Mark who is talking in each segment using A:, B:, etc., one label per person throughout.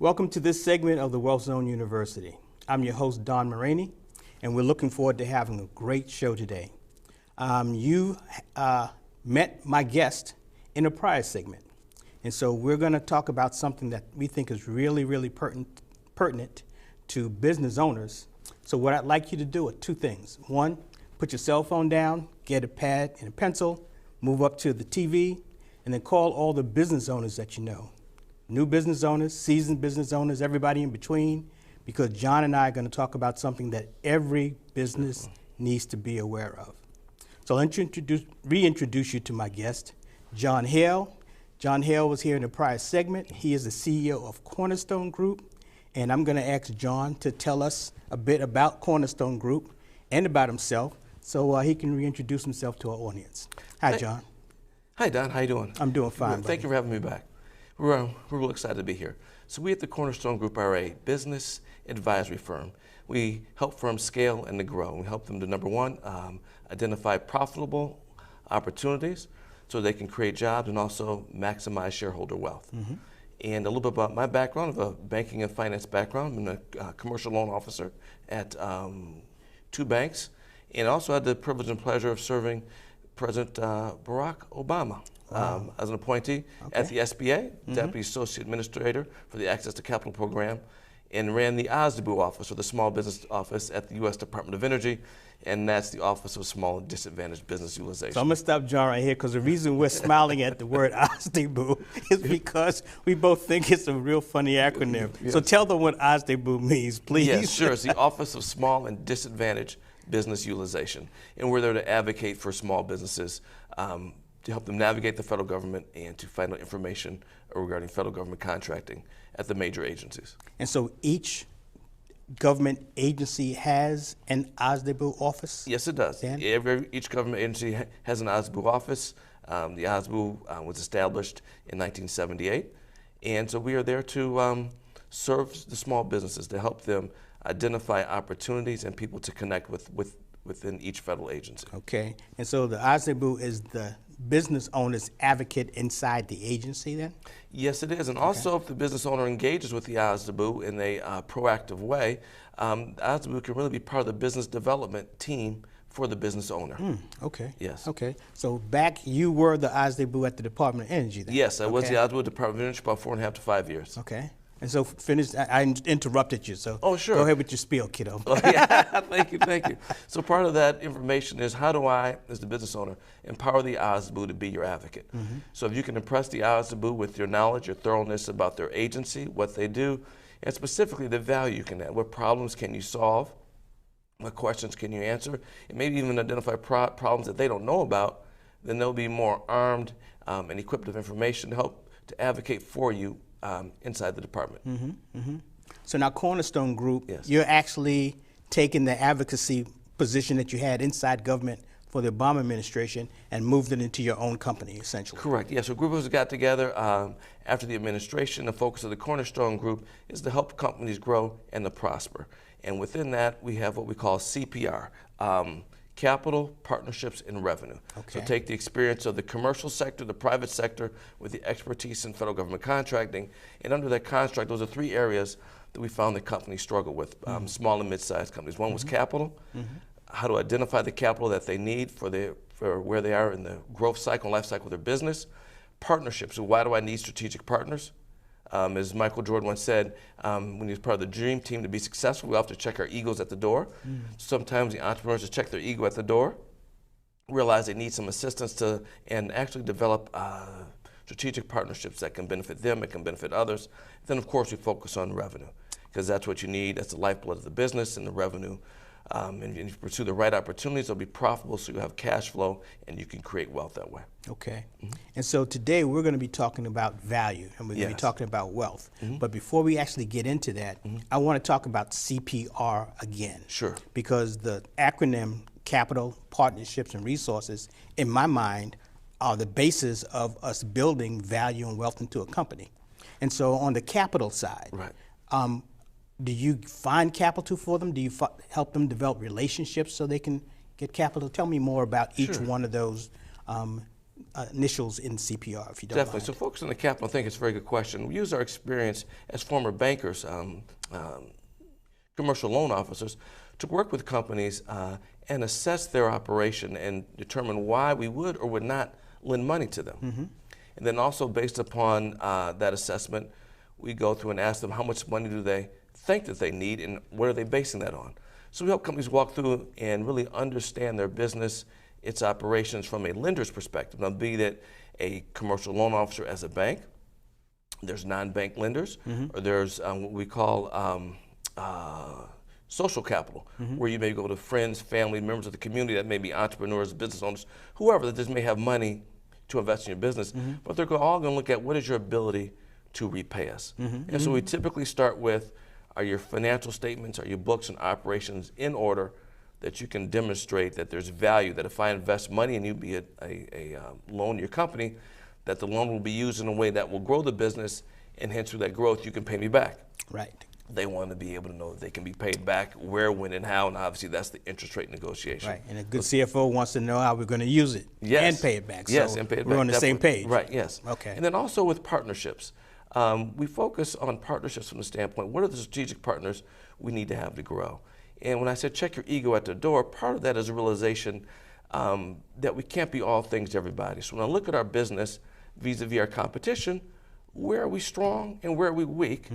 A: Welcome to this segment of the Wealth Zone University. I'm your host, Don Maraney, and we're looking forward to having a great show today. You met my guest in a prior segment, and so we're going to talk about something that we think is really pertinent to business owners. So what I'd like you to do are two things. One, put your cell phone down, get a pad and a pencil, move up to the TV, and then call all the business owners that you know. New business owners, seasoned business owners, everybody in between, because John and I are going to talk about something that every business needs to be aware of. So I'll reintroduce you to my guest, John Hale. John Hale was here in the prior segment. He is the CEO of Cornerstone Group, and I'm going to ask John to tell us a bit about Cornerstone Group and about himself so he can reintroduce himself to our audience. Hi, John.
B: Hi, Don. How you doing?
A: I'm doing fine.
B: Thank you for having me back. We're real excited to be here. So we at the Cornerstone Group are a business advisory firm. We help firms scale and to grow. We help them to, number one, identify profitable opportunities so they can create jobs and also maximize shareholder wealth. Mm-hmm. And a little bit about my background. I have a banking and finance background. I'm a commercial loan officer at 2 banks, and also had the privilege and pleasure of serving President Barack Obama. Wow. As an appointee at the SBA, Deputy Associate Administrator for the Access to Capital Program, and ran the OSDBU office, or the Small Business Office at the U.S. Department of Energy, and that's the Office of Small and Disadvantaged Business Utilization.
A: So I'm going to stop John right here, because the reason we're smiling at the word OSDBU is because we both think it's a real funny acronym. Yes. So tell them what OSDBU means, please.
B: Yes, sure. It's the Office of Small and Disadvantaged Business Utilization, and we're there to advocate for small businesses, to help them navigate the federal government and to find out information regarding federal government contracting at the major agencies.
A: And so each government agency has an OSDBU office?
B: Yes, it does. Each government agency has an OSDBU office. The OSDBU was established in 1978, and so we are there to serve the small businesses, to help them identify opportunities and people to connect within each federal agency.
A: Okay, and so the OSDBU is the business owner's advocate inside the agency then?
B: Yes, it is. And also, if the business owner engages with the OSDBU in a proactive way, the OSDBU can really be part of the business development team for the business owner.
A: Okay.
B: Yes.
A: Okay. So back, you were the OSDBU at the Department of Energy then?
B: Yes, I was the OSDBU at the Department of Energy about 4.5 to 5 years.
A: Okay. And so finished, I interrupted you, so
B: sure.
A: Go ahead with your spiel, kiddo.
B: Thank you. So part of that information is, how do I, as the business owner, empower the OSDBU to be your advocate? So if you can impress the OSDBU with your knowledge, your thoroughness about their agency, what they do, and specifically the value you can add. What problems can you solve? What questions can you answer? And maybe even identify problems that they don't know about, then they'll be more armed and equipped with information to help to advocate for you inside the department.
A: So now Cornerstone Group,
B: yes,
A: you're actually taking the advocacy position that you had inside government for the Obama administration and moved it into your own company, essentially.
B: Correct, yes. So group of us got together after the administration. The focus of the Cornerstone Group is to help companies grow and to prosper. And within that, we have what we call CPR, Capital, Partnerships, and Revenue.
A: Okay.
B: So take the experience of the commercial sector, the private sector, with the expertise in federal government contracting, and under that construct, those are 3 areas that we found that companies struggle with, small and mid-sized companies. One was capital, how to identify the capital that they need for where they are in the growth cycle, life cycle of their business. Partnerships, so why do I need strategic partners? As Michael Jordan once said, when he was part of the dream team, to be successful, we have to check our egos at the door. Sometimes the entrepreneurs just check their ego at the door, realize they need some assistance and actually develop strategic partnerships that can benefit them, it can benefit others. Then, of course, we focus on revenue, because that's what you need. That's the lifeblood of the business, and the revenue. And if you pursue the right opportunities, they'll be profitable, so you have cash flow, and you can create wealth that way.
A: Okay. And so today we're going to be talking about value, and we're going to be talking about wealth. But before we actually get into that, I want to talk about CPR again.
B: Sure.
A: Because the acronym Capital, Partnerships, and Resources, in my mind, are the basis of us building value and wealth into a company. And so on the capital side, do you find capital for them? Do you help them develop relationships so they can get capital? Tell me more about each one of those initials in CPR, if you don't
B: Definitely.
A: mind.
B: So focus on the capital, I think it's a very good question. We use our experience as former bankers, commercial loan officers, to work with companies and assess their operation and determine why we would or would not lend money to them. And then also based upon that assessment, we go through and ask them how much money do they think that they need and what are they basing that on. So we help companies walk through and really understand their business, its operations from a lender's perspective. Now, be that a commercial loan officer as a bank, there's non-bank lenders, or there's what we call social capital, where you may go to friends, family, members of the community that may be entrepreneurs, business owners, whoever that just may have money to invest in your business, but they're all going to look at what is your ability to repay us. And so we typically start with, are your financial statements, are your books and operations in order that you can demonstrate that there's value, that if I invest money in you, be it a loan to your company, that the loan will be used in a way that will grow the business, and hence through that growth you can pay me back.
A: Right.
B: They want to be able to know that they can be paid back, where, when, and how, and obviously that's the interest rate negotiation.
A: Right, and a good CFO wants to know how we're going to use it and pay it back.
B: Yes,
A: so
B: and pay it back.
A: We're on the
B: Definitely.
A: same page.
B: Right, yes.
A: Okay.
B: And then also with partnerships. We focus on partnerships from the standpoint, what are the strategic partners we need to have to grow? And when I said check your ego at the door, part of that is a realization that we can't be all things to everybody. So when I look at our business vis-a-vis our competition, where are we strong and where are we weak?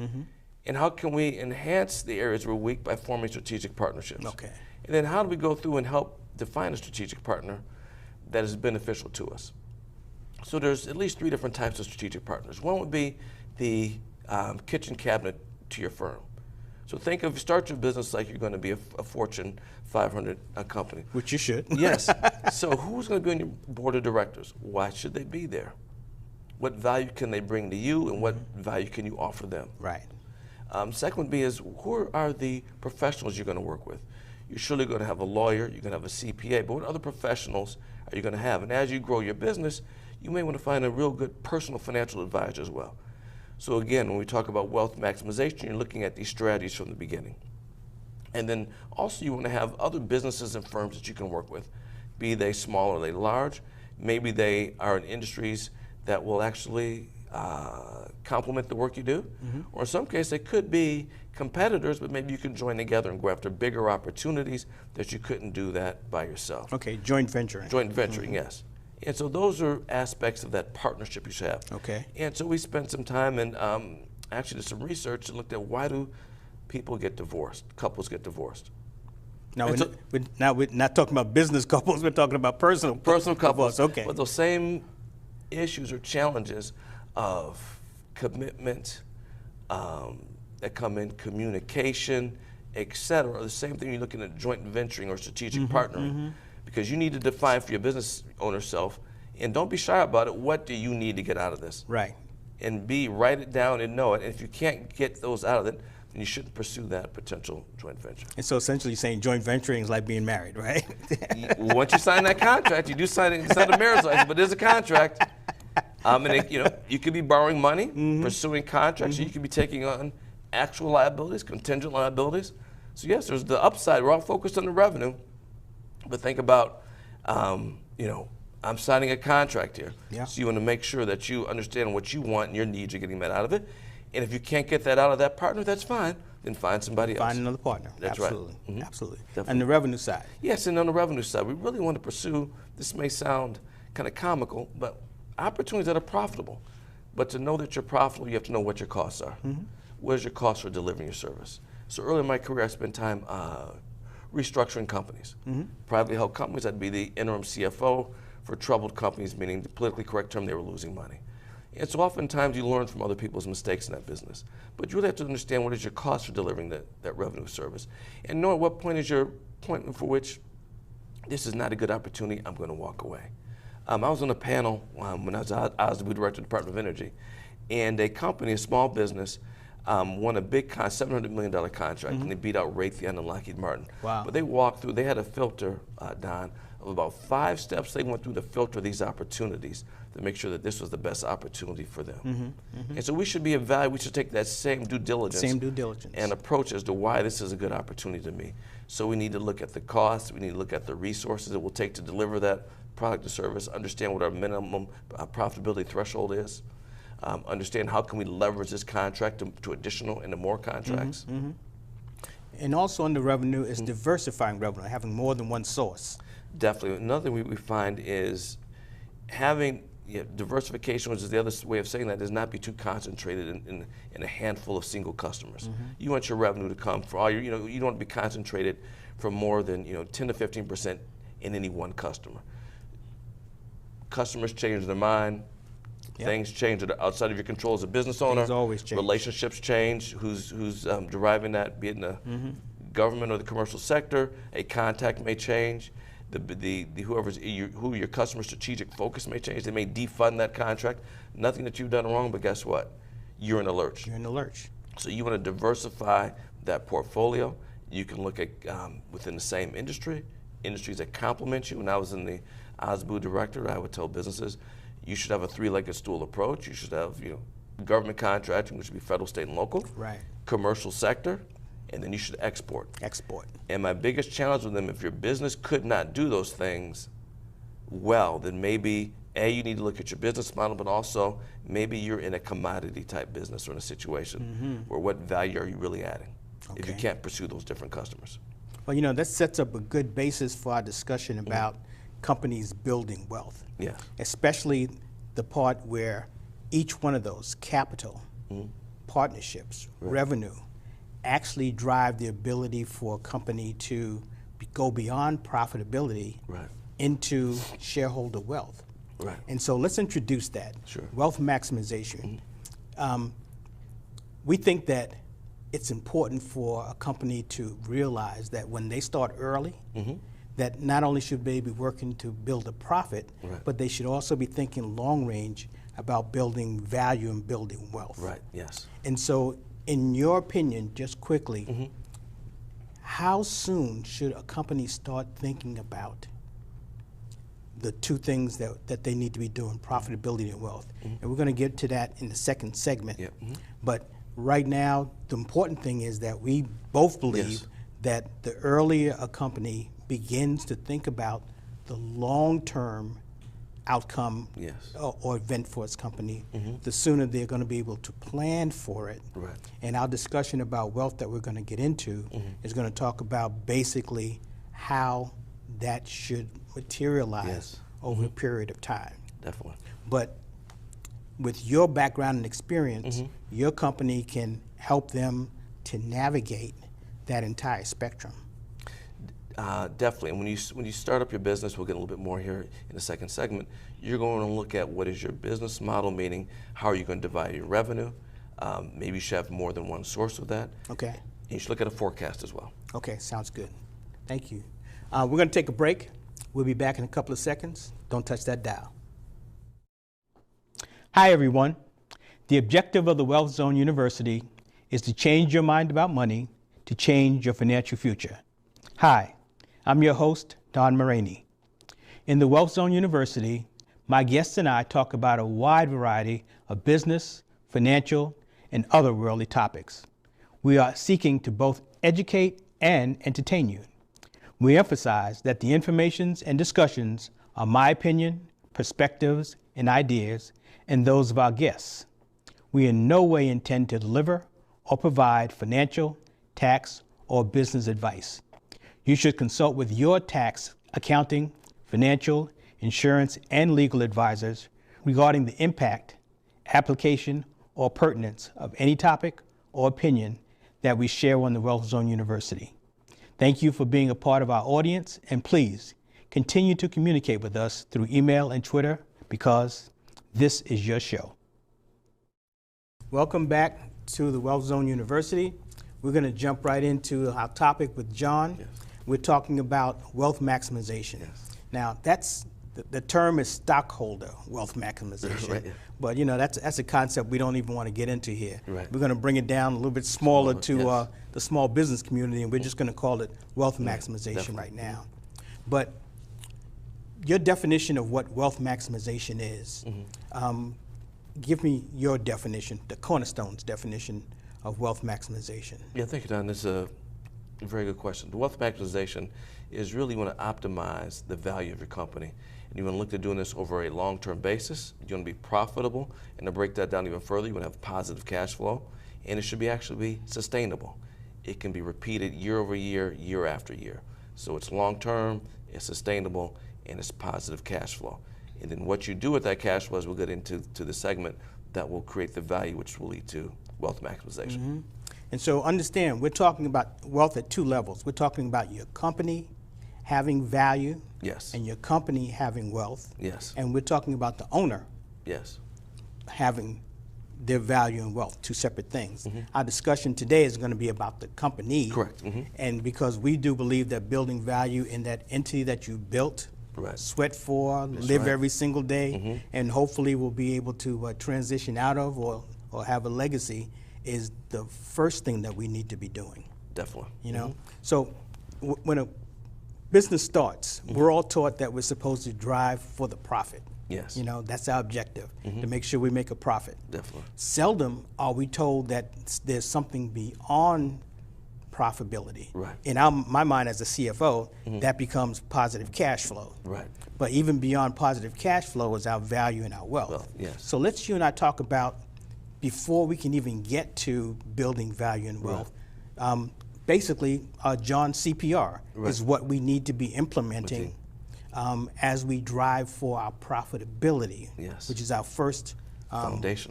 B: And how can we enhance the areas we're weak by forming strategic partnerships?
A: Okay.
B: And then how do we go through and help define a strategic partner that is beneficial to us? So there's at least 3 different types of strategic partners. One would be the kitchen cabinet to your firm. So think of, start your business like you're going to be a Fortune 500 company.
A: Which you should.
B: Yes. So who's going to be on your board of directors? Why should they be there? What value can they bring to you, and what value can you offer them?
A: Right.
B: Second would be is, who are the professionals you're going to work with? You're surely going to have a lawyer, you're going to have a CPA, but what other professionals are you going to have? And as you grow your business, you may want to find a real good personal financial advisor as well. So again, when we talk about wealth maximization, you're looking at these strategies from the beginning. And then also you want to have other businesses and firms that you can work with, be they small or they large. Maybe they are in industries that will actually complement the work you do. Or in some cases, they could be competitors, but maybe you can join together and go after bigger opportunities that you couldn't do that by yourself.
A: Okay, joint venturing.
B: Joint venturing, yes. And so those are aspects of that partnership you should have.
A: Okay.
B: And so we spent some time and actually did some research and looked at, why do people get divorced, couples get divorced?
A: Now we're not talking about business couples, we're talking about personal
B: couples.
A: Okay.
B: But those same issues or challenges of commitment that come in, communication, et cetera, are the same thing you're looking at joint venturing or strategic partnering. Because you need to define for your business owner self, and don't be shy about it, what do you need to get out of this?
A: Right.
B: And write it down and know it. And if you can't get those out of it, then you shouldn't pursue that potential joint venture.
A: And so essentially saying joint venturing is like being married, right?
B: Once you sign that contract, you do sign it, sign a marriage license, but there's a contract. And it, you could be borrowing money, pursuing contracts, or you could be taking on actual liabilities, contingent liabilities. So yes, there's the upside. We're all focused on the revenue. But think about, I'm signing a contract here.
A: Yeah.
B: So you want to make sure that you understand what you want and your needs are getting met out of it. And if you can't get that out of that partner, that's fine. Then find somebody else.
A: Find another partner.
B: That's
A: Absolutely.
B: right.
A: Absolutely.
B: Definitely.
A: And the revenue side.
B: Yes, and on the revenue side, we really want to pursue, this may sound kind of comical, but opportunities that are profitable. But to know that you're profitable, you have to know what your costs are. What is your cost for delivering your service? So early in my career, I spent time restructuring companies. Privately held companies, I'd be the interim CFO for troubled companies, meaning the politically correct term, they were losing money. And so oftentimes you learn from other people's mistakes in that business. But you really have to understand what is your cost for delivering that revenue service. And know at what point is your point for which this is not a good opportunity, I'm going to walk away. I was on a panel when I was the director of the Department of Energy, and a company, a small business, won a big $700 million contract, and they beat out Raytheon and Lockheed Martin.
A: Wow.
B: But they walked through, they had a filter, Don, of about 5 steps they went through to filter these opportunities to make sure that this was the best opportunity for them. And so we should be we should take that same due diligence. And approach as to why this is a good opportunity to me. So we need to look at the costs, we need to look at the resources it will take to deliver that product or service, understand what our minimum profitability threshold is, understand how can we leverage this contract to additional and to more contracts.
A: And also on the revenue is diversifying revenue, having more than one source.
B: Definitely. Another thing we find is having diversification, which is the other way of saying that, is not be too concentrated in a handful of single customers. You want your revenue to come for all your, you don't want to be concentrated for more than 10 to 15% in any one customer. Customers change their mind. Yep. Things change that are outside of your control as a business owner.
A: Things always change.
B: Relationships change. Who's deriving that, be it in the government or the commercial sector. A contact may change. Who your customer strategic focus may change. They may defund that contract. Nothing that you've done wrong, but guess what? You're in a lurch.
A: You're in a lurch.
B: So you want to diversify that portfolio. You can look at within the same industries that complement you. When I was in the OSBU director, I would tell businesses, you should have a three-legged stool approach. You should have government contracting, which would be federal, state, and local.
A: Right.
B: Commercial sector, and then you should export.
A: Export.
B: And my biggest challenge with them, if your business could not do those things well, then maybe you need to look at your business model, but also maybe you're in a commodity type business or in a situation where what value are you really adding if you can't pursue those different customers?
A: Well, that sets up a good basis for our discussion about companies building wealth.
B: Yeah.
A: Especially the part where each one of those, capital, partnerships, revenue, actually drive the ability for a company to go beyond profitability into shareholder wealth.
B: Right.
A: And so let's introduce that.
B: Sure.
A: Wealth maximization. We think that it's important for a company to realize that when they start early, that not only should they be working to build a profit, but they should also be thinking long range about building value and building wealth.
B: Right, yes.
A: And so in your opinion, just quickly, how soon should a company start thinking about the two things that they need to be doing, profitability and wealth? And we're going to get to that in the second segment. But right now, the important thing is that we both believe that the earlier a company begins to think about the long-term outcome or event for its company, the sooner they're going to be able to plan for it.
B: Right.
A: And our discussion about wealth that we're going to get into is going to talk about basically how that should materialize over a period of time.
B: Definitely.
A: But with your background and experience, your company can help them to navigate that entire spectrum.
B: Definitely. And when you start up your business, we'll get a little bit more here in the second segment, you're going to look at what is your business model, meaning how are you going to divide your revenue. Maybe you should have more than one source of that. Okay. And you should look at a forecast as well.
A: Okay, sounds good. Thank you. We're going to take a break. We'll be back in a couple of seconds. Don't touch that dial. Hi, everyone. The objective of the Wealth Zone University is to change your mind about money to change your financial future. Hi, I'm your host, Don Maraney. In the Wealth Zone University, my guests and I talk about a wide variety of business, financial, and other worldly topics. We are seeking to both educate and entertain you. We emphasize that the informations and discussions are my opinion, perspectives, and ideas, and those of our guests. We in no way intend to deliver or provide financial, tax, or business advice. You should consult with your tax, accounting, financial, insurance, and legal advisors regarding the impact, application, or pertinence of any topic or opinion that we share on the Wealth Zone University. Thank you for being a part of our audience, and please continue to communicate with us through email and Twitter because this is your show. Welcome back to the Wealth Zone University. We're going to jump right into our topic with John. Yes. We're talking about wealth maximization. Yes. Now, that's the term is stockholder wealth maximization, right, yeah. But that's a concept we don't even want to get into here. Right. We're going to bring it down a little bit smaller to yes. The small business community, and we're just going to call it wealth maximization definitely. Right now. But your definition of what wealth maximization is, give me your definition, the cornerstones definition of wealth maximization.
B: Yeah, thank you, Don. There's a Very good question. The wealth maximization is really you want to optimize the value of your company. And you want to look at doing this over a long-term basis. You want to be profitable. And to break that down even further, you want to have positive cash flow. And it should actually be sustainable. It can be repeated year over year, year after year. So it's long-term, it's sustainable, and it's positive cash flow. And then what you do with that cash flow, as we'll get into the segment, that will create the value which will lead to wealth maximization.
A: Mm-hmm. And so understand, we're talking about wealth at two levels. We're talking about your company having value,
B: yes,
A: and your company having wealth.
B: Yes.
A: And we're talking about the owner,
B: yes,
A: having their value and wealth, two separate things.
B: Mm-hmm.
A: Our discussion today is going to be about the company.
B: Correct. Mm-hmm.
A: And because we do believe that building value in that entity that you built,
B: right,
A: sweat for,
B: that's
A: live
B: right,
A: every single day,
B: mm-hmm,
A: and hopefully will be able to transition out of or have a legacy, is the first thing that we need to be doing.
B: definitely.
A: You know,
B: Mm-hmm.
A: so when a business starts,
B: mm-hmm,
A: we're all taught that we're supposed to drive for the profit.
B: yes,
A: You know, that's our objective,
B: mm-hmm,
A: to make sure we make a profit.
B: definitely.
A: Seldom are we told that there's something beyond profitability.
B: Right.
A: In my mind as a CFO,
B: mm-hmm,
A: that becomes positive cash flow.
B: Right.
A: But even beyond positive cash flow is our value and our wealth.
B: Well, yes.
A: So let's you and I talk about, before we can even get to building value and wealth, basically John CPR
B: Right,
A: is what we need to be implementing as we drive for our profitability,
B: yes,
A: which is our first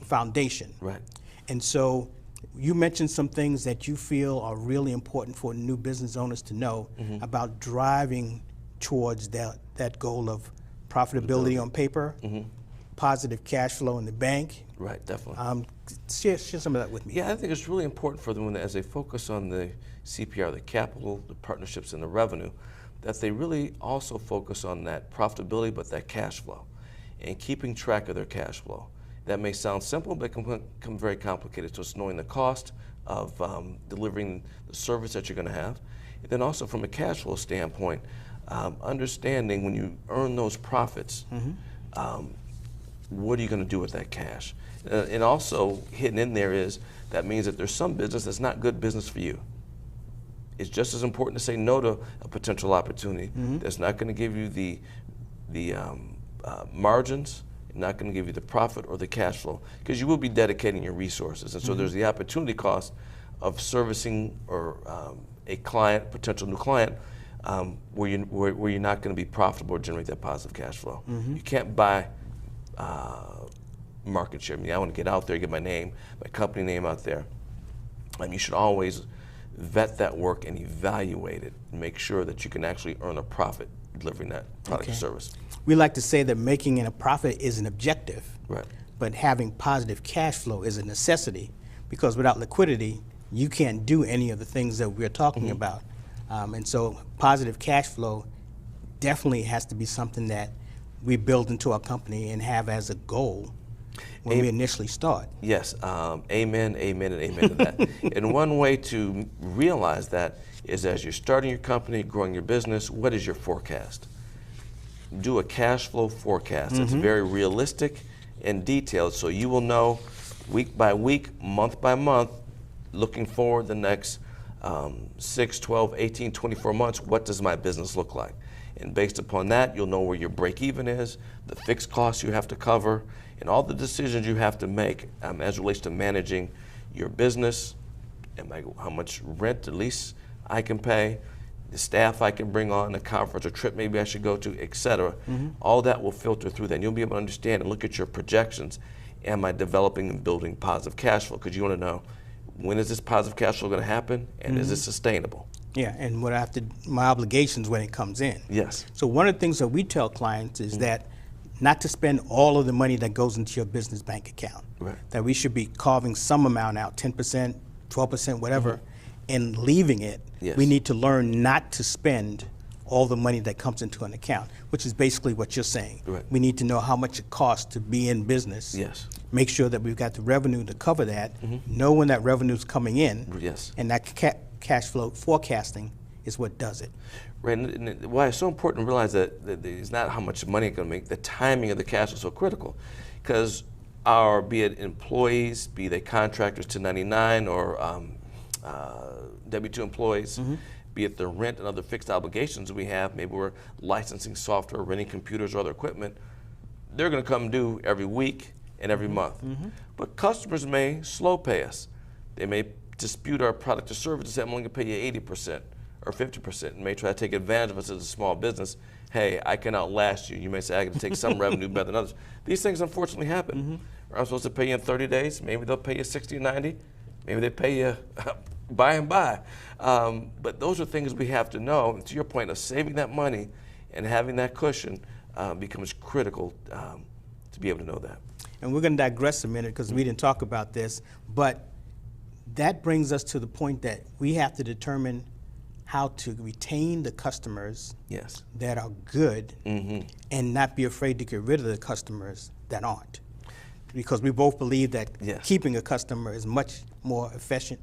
A: foundation.
B: Right.
A: And so you mentioned some things that you feel are really important for new business owners to know
B: mm-hmm,
A: about driving towards that goal of profitability on paper,
B: mm-hmm,
A: positive cash flow in the bank.
B: right, definitely.
A: Share some of that with me.
B: Yeah, I think it's really important for them as they focus on the CPR, the capital, the partnerships, and the revenue, that they really also focus on that profitability, but that cash flow, and keeping track of their cash flow. That may sound simple, but it can become very complicated. So it's knowing the cost of delivering the service that you're going to have. And then also from a cash flow standpoint, understanding when you earn those profits,
A: Mm-hmm.
B: What are you going to do with that cash? And also hidden in there is, that means that there's some business that's not good business for you. It's just as important to say no to a potential opportunity
A: Mm-hmm.
B: that's not going to give you the margins, not going to give you the profit or the cash flow, because you will be dedicating your resources. And so
A: Mm-hmm.
B: there's the opportunity cost of servicing or a client, potential new client, where you're not going to be profitable or generate that positive cash flow.
A: Mm-hmm.
B: You can't buy market share. I mean, I want to get out there, get my name, my company name out there. You should always vet that work and evaluate it and make sure that you can actually earn a profit delivering that product or service.
A: We like to say that making a profit is an objective,
B: Right.
A: but having positive cash flow is a necessity, because without liquidity, you can't do any of the things that we're talking
B: Mm-hmm.
A: about. And so positive cash flow definitely has to be something that we build into our company and have as a goal when we initially start.
B: Yes, amen, amen, and amen to that. And one way to realize that is, as you're starting your company, growing your business, what is your forecast? Do a cash flow forecast. It's very realistic and detailed, so you will know week by week, month by month, looking forward the next 6, 12, 18, 24 months, what does my business look like? And based upon that, you'll know where your break even is, the fixed costs you have to cover, and all the decisions you have to make as it relates to managing your business, how much rent, at least I can pay, the staff I can bring on, a conference or trip maybe I should go to, etc. All that will filter through that. And you'll be able to understand and look at your projections. Am I developing and building positive cash flow? Because you want to know, when is this positive cash flow going to happen, and is it sustainable?
A: Yeah, and what I have to, my obligations when it comes in.
B: Yes.
A: So one of the things that we tell clients is that not to spend all of the money that goes into your business bank account.
B: Right.
A: That we should be carving some amount out, 10%, 12%, whatever, and leaving it.
B: Yes.
A: We need to learn not to spend all the money that comes into an account, which is basically what you're saying.
B: Right.
A: We need to know how much it costs to be in business.
B: Yes.
A: Make sure that we've got the revenue to cover that, know when that revenue is coming in,
B: Yes.
A: and that cash flow forecasting is what does it.
B: Right, and why it's so important to realize that it's not how much money it's going to make, the timing of the cash is so critical. Because our, be it employees, be they contractors, 1099, or W-2 employees, be it the rent and other fixed obligations we have, maybe we're licensing software, renting computers or other equipment, they're going to come due every week and every month. But customers may slow pay us. They may dispute our product or service and say, I'm only going to pay you 80% or 50%, and may try to take advantage of us as a small business. Hey, I can outlast you. You may say, I can take some revenue better than others. These things unfortunately happen. I'm supposed to pay you in 30 days. Maybe they'll pay you 60 or 90. Maybe they pay you by and by. But those are things we have to know. And to your point of saving that money and having that cushion becomes critical to be able to know that.
A: And we're going to digress a minute because we didn't talk about this, but that brings us to the point that we have to determine how to retain the customers
B: Yes.
A: that are good and not be afraid to get rid of the customers that aren't. Because we both believe that
B: Yes.
A: keeping a customer is much more efficient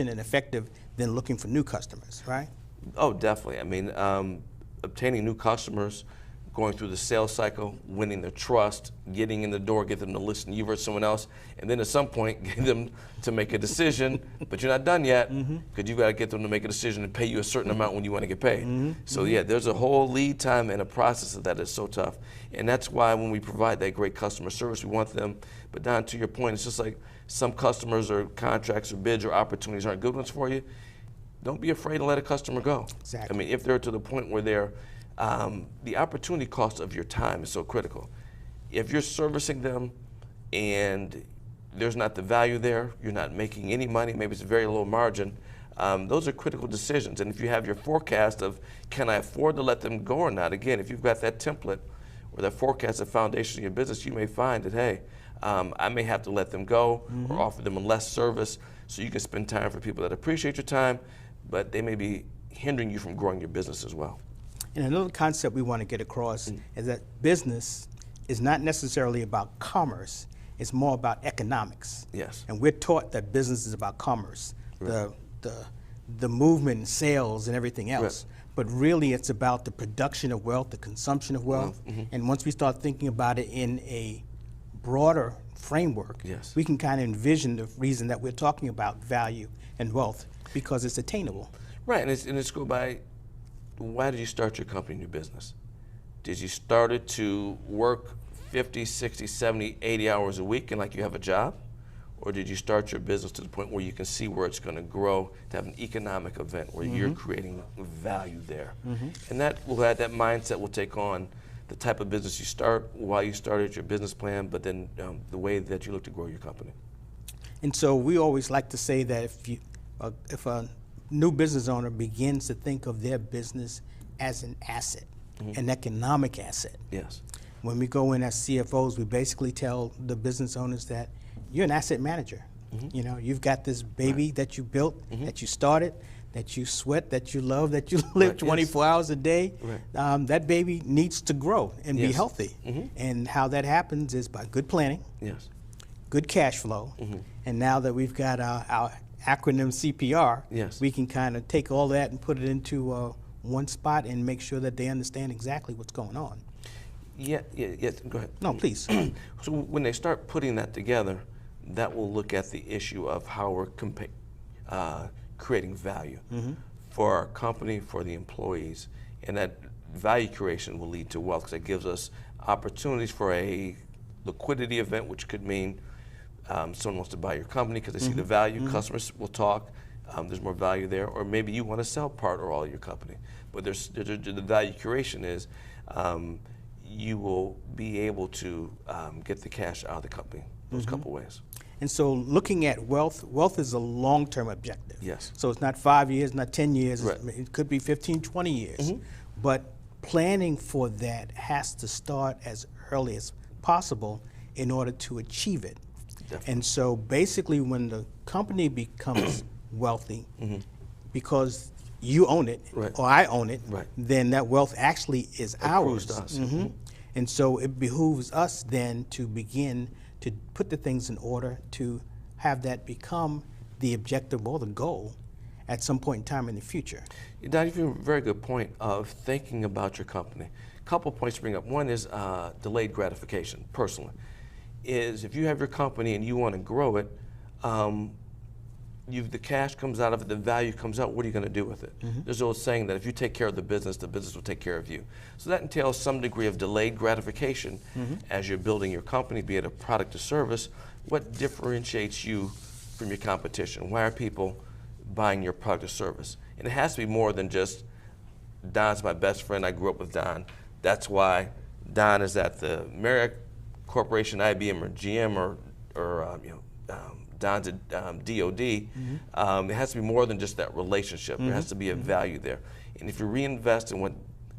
A: and effective than looking for new customers, right?
B: Oh, definitely. I mean, obtaining new customers, going through the sales cycle, winning their trust, getting in the door, get them to listen to you versus someone else, and then at some point get them to make a decision, but you're not done yet, because you've got to get them to make a decision and pay you a certain amount when you want to get paid. So yeah, there's a whole lead time and a process of that is so tough. And that's why when we provide that great customer service, we want them, but Don, to your point, it's just like some customers or contracts or bids or opportunities aren't good ones for you. Don't be afraid to let a customer go.
A: Exactly.
B: I mean, if they're to the point where they're the opportunity cost of your time is so critical. If you're servicing them and there's not the value there, you're not making any money, maybe it's a very low margin, those are critical decisions. And if you have your forecast of, can I afford to let them go or not? Again, if you've got that template or that forecast of foundation of your business, you may find that, hey, I may have to let them go or offer them less service so you can spend time for people that appreciate your time, but they may be hindering you from growing your business as well.
A: And another concept we want to get across is that business is not necessarily about commerce, it's more about economics.
B: Yes.
A: And we're taught that business is about commerce,
B: Right.
A: the movement, sales, and everything else.
B: Right.
A: But really it's about the production of wealth, the consumption of wealth. And once we start thinking about it in a broader framework,
B: Yes.
A: we can kind of envision the reason that we're talking about value and wealth, because it's attainable.
B: Right, and it's go by, why did you start your company, your business? Did you start it to work 50, 60, 70, 80 hours a week and like you have a job? Or did you start your business to the point where you can see where it's going to grow, to have an economic event where you're creating value there? And that mindset will take on the type of business you start, why you started, your business plan, but then the way that you look to grow your company.
A: And so we always like to say that if a new business owner begins to think of their business as an asset, an economic asset.
B: Yes.
A: When we go in as CFOs, we basically tell the business owners that you're an asset manager. You know, you've got this baby that you built, that you started, that you sweat, that you love, that you live 24 hours a day.
B: Right.
A: That baby needs to grow and be
B: Yes.
A: healthy. And how that happens is by good planning,
B: Yes.
A: good cash flow, and now that we've got our acronym CPR,
B: Yes.
A: we can kind of take all that and put it into one spot and make sure that they understand exactly what's going on.
B: Yeah, go ahead.
A: No, please.
B: So when they start putting that together, that will look at the issue of how we're creating value for our company, for the employees, and that value creation will lead to wealth because it gives us opportunities for a liquidity event, which could mean someone wants to buy your company because they see the value. Customers will talk. There's more value there, or maybe you want to sell part or all of your company. But the value creation is you will be able to get the cash out of the company those couple ways.
A: And so looking at wealth is a long-term objective.
B: Yes.
A: So it's not 5 years, not 10 years.
B: Right.
A: It could be 15, 20 years. But planning for that has to start as early as possible in order to achieve it.
B: Definitely.
A: And so basically when the company becomes wealthy, because you own it,
B: Right.
A: or I own it,
B: Right.
A: then that wealth actually is
B: Accrues
A: ours.
B: to us.
A: And so it behooves us then to begin to put the things in order to have that become the objective or the goal at some point in time in the future.
B: Don, you have a very good point of thinking about your company. A couple points to bring up. One is delayed gratification, personally. Is if you have your company and you want to grow it, the cash comes out of it, the value comes out, what are you going to do with it? There's an old saying that if you take care of the business will take care of you. So that entails some degree of delayed gratification as you're building your company, be it a product or service. What differentiates you from your competition? Why are people buying your product or service? And it has to be more than just, Don's my best friend, I grew up with Don. That's why Don is at the Marriott Corporation, IBM, or GM, or Don's at DOD. It has to be more than just that relationship. There has to be a value there. And if you reinvest in what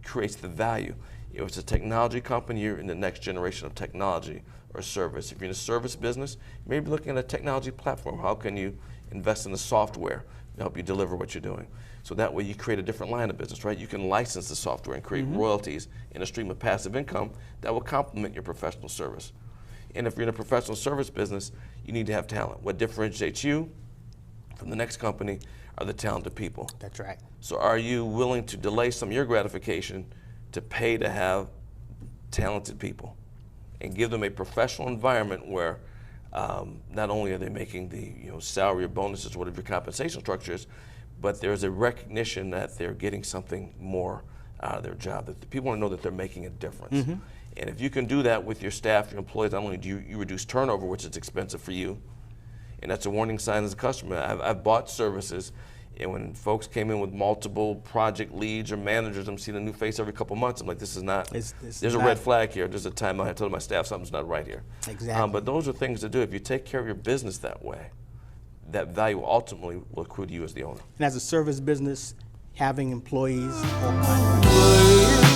B: creates the value, if it's a technology company, you're in the next generation of technology or service. If you're in a service business, you may be looking at a technology platform. How can you invest in the software to help you deliver what you're doing? So that way you create a different line of business, right? You can license the software and create royalties in a stream of passive income that will complement your professional service. And if you're in a professional service business, you need to have talent. What differentiates you from the next company are the talented people.
A: That's right.
B: So are you willing to delay some of your gratification to pay to have talented people and give them a professional environment where not only are they making the salary or bonuses, whatever your compensation structure is, but there's a recognition that they're getting something more out of their job, that the people want to know that they're making a difference. And if you can do that with your staff, your employees, not only do you reduce turnover, which is expensive for you, and that's a warning sign as a customer. I've bought services, and when folks came in with multiple project leads or managers, I'm seeing a new face every couple months. I'm like, this is not, there's a red flag here. There's a time I told my staff something's not right here.
A: Exactly.
B: But those are things to do. If you take care of your business that way, that value ultimately will accrue to you as the owner.
A: And as a service business, having employees or contractors.